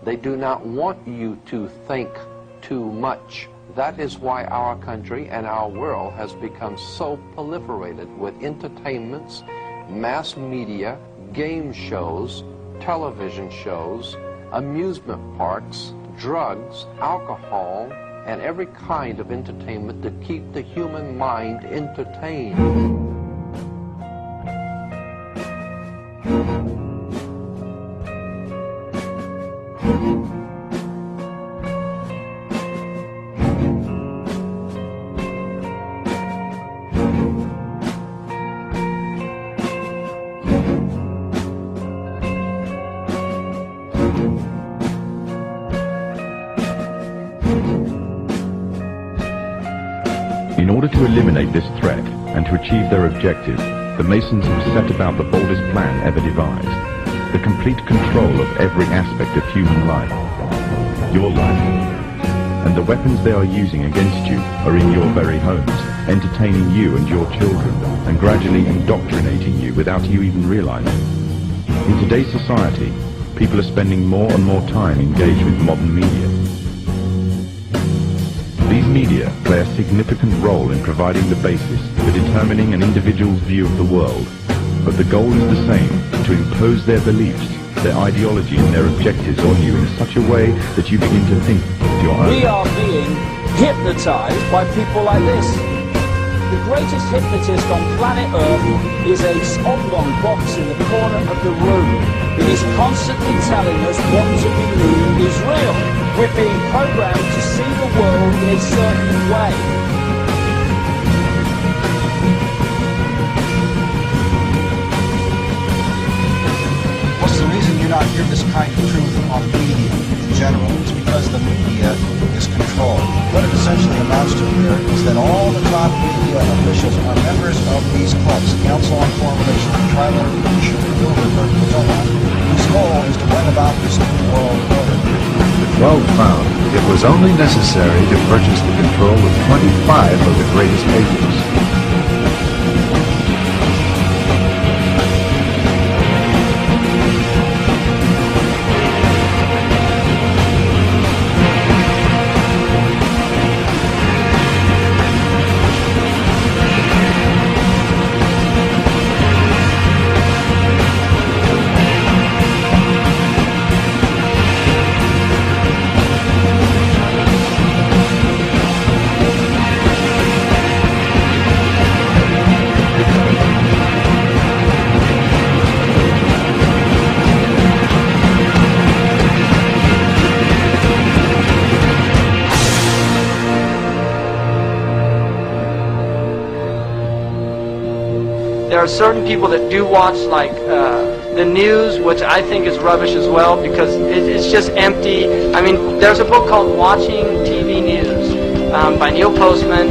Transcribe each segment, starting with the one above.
They do not want you to think too much. That is why our country and our world has become so proliferated with entertainments, mass media, game shows, television shows, amusement parks, drugs, alcohol, and every kind of entertainment to keep the human mind entertained. In order to eliminate this threat and to achieve their objective, the Masons have set about the boldest plan ever devised: the complete control of every aspect of human life, your life. And the weapons they are using against you are in your very homes, entertaining you and your children, and gradually indoctrinating you without you even realizing. In today's society, people are spending more and more time engaged with modern media. These media play a significant role in providing the basis for determining an individual's view of the world, but the goal is the same: to impose their beliefs, their ideology and their objectives on you in such a way that you begin to think your own. We are being hypnotized by people like this. The greatest hypnotist on planet Earth is a oblong box in the corner of the room. It is constantly telling us what to believe is real. We're being programmed to see the world in a certain way. What's the reason you not hear this kind of truth on the media in general? It's because the media is controlled. What it essentially amounts to here is that all the top media officials are members of these clubs, Council on Foreign Relations, Tri-Letter Commission, Bilderberg, and so on, whose goal is to bring about this new world order. Well found, it was only necessary to purchase the control of 25 of the greatest papers. There are certain people that do watch like the news, which I think is rubbish as well, because it's just empty. I mean, there's a book called Watching TV News by Neil Postman.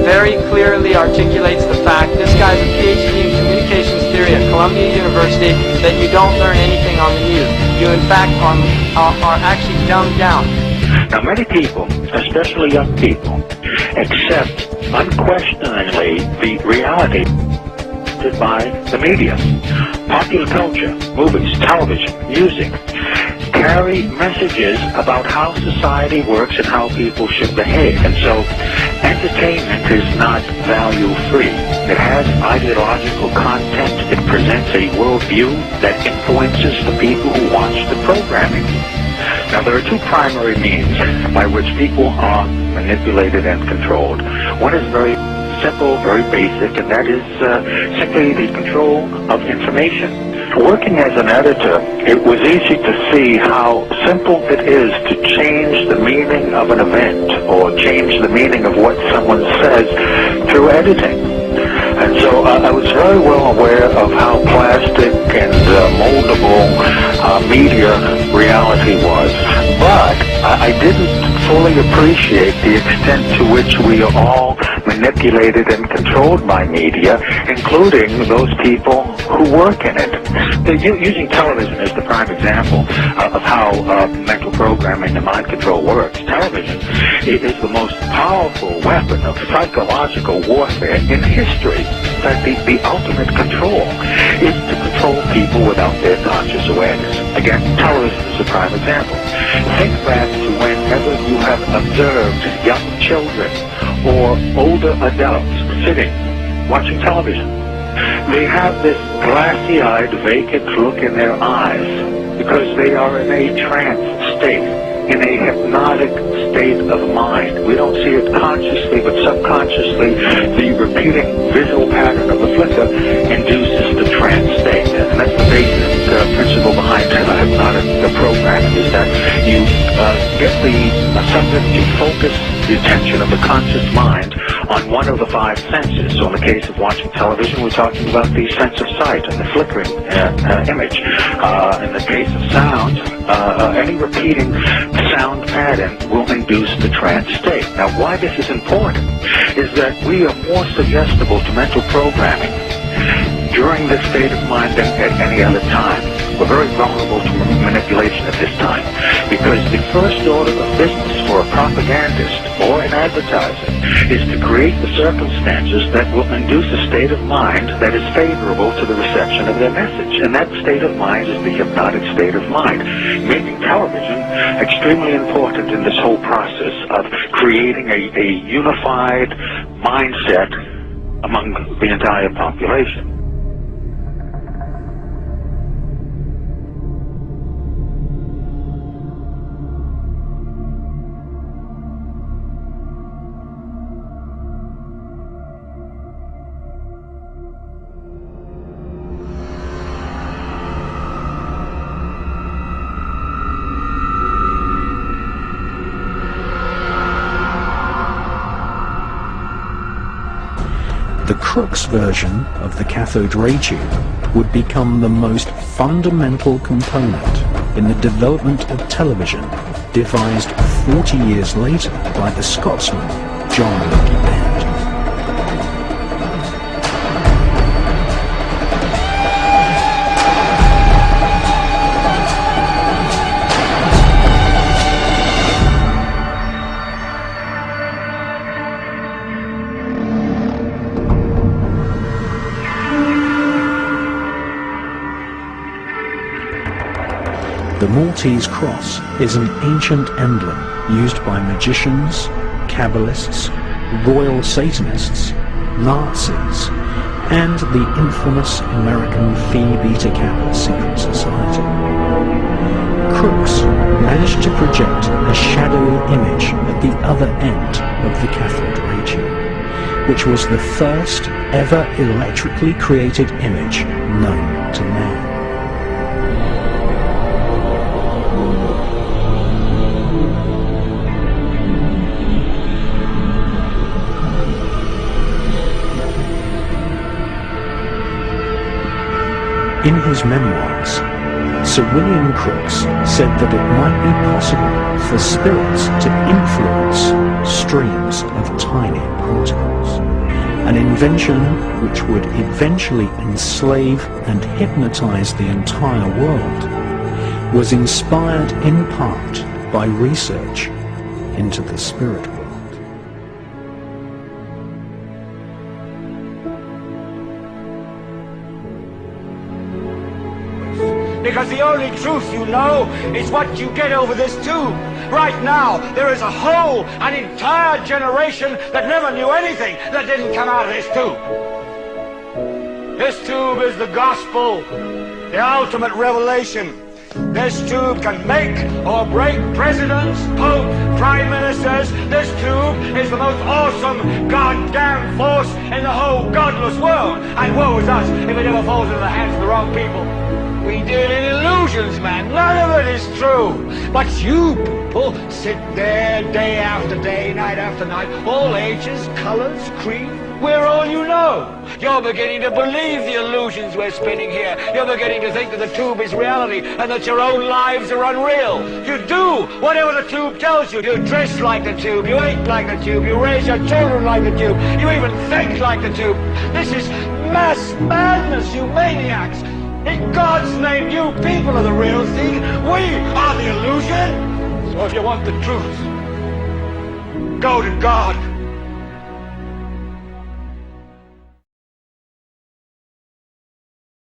Very clearly articulates the fact, this guy's a PhD in communications theory at Columbia University, that you don't learn anything on the news. You in fact are actually dumbed down. Now many people, especially young people, accept unquestioningly the reality by the media. Popular culture, movies, television, music carry messages about how society works and how people should behave. And so entertainment is not value-free. It has ideological content. It presents a worldview that influences the people who watch the programming. Now, there are two primary means by which people are manipulated and controlled. One is very simple, very basic, and that is simply the control of information. Working as an editor, it was easy to see how simple it is to change the meaning of an event or change the meaning of what someone says through editing. And so I was very well aware of how plastic and moldable media reality was. But I didn't fully appreciate the extent to which we are all manipulated and controlled by media, including those people who work in it. Using television as the prime example of how mental programming and mind control works. Television is the most powerful weapon of psychological warfare in history. In fact, the ultimate control is to control people without their conscious awareness. Again, television is a prime example. Think back to whenever you have observed young children or older adults sitting, watching television. They have this glassy-eyed, vacant look in their eyes because they are in a trance state, in a hypnotic state of mind. We don't see it consciously, but subconsciously, the repeating visual pattern of the flicker induces the trance state. And that's the basic principle behind hypnotic programming, is that you get the subject to focus the attention of the conscious mind on one of the five senses. So in the case of watching television, we're talking about the sense of sight and the flickering image. In the case of sound, any repeating sound pattern will induce the trance state. Now, why this is important is that we are more suggestible to mental programming during this state of mind than at any other time. We're very vulnerable to manipulation at this time because the first order of business for a propagandist or an advertiser is to create the circumstances that will induce a state of mind that is favorable to the reception of their message. And that state of mind is the hypnotic state of mind, making television extremely important in this whole process of creating a unified mindset among the entire population. The Crookes version of the cathode ray tube would become the most fundamental component in the development of television, devised 40 years later by the Scotsman John Logie Baird. The Maltese cross is an ancient emblem used by magicians, Kabbalists, royal Satanists, Nazis, and the infamous American Phi Beta Kappa secret society. Crookes managed to project a shadowy image at the other end of the cathode ray tube, which was the first ever electrically created image known to man. In his memoirs, Sir William Crookes said that it might be possible for spirits to influence streams of tiny particles, an invention which would eventually enslave and hypnotize the entire world, was inspired in part by research into the spirit world. Because the only truth you know is what you get over this tube. Right now, there is an entire generation that never knew anything that didn't come out of this tube. This tube is the gospel, the ultimate revelation. This tube can make or break presidents, popes, prime ministers. This tube is the most awesome goddamn force in the whole godless world. And woe is us if it ever falls into the hands of the wrong people. We deal in illusions, man. None of it is true. But you people sit there day after day, night after night, all ages, colors, creed. We're all you know. You're beginning to believe the illusions we're spinning here. You're beginning to think that the tube is reality and that your own lives are unreal. You do whatever the tube tells you. You dress like the tube. You eat like the tube. You raise your children like the tube. You even think like the tube. This is mass madness, you maniacs. In God's name, you people are the real thing. We are the illusion. So if you want the truth, go to God.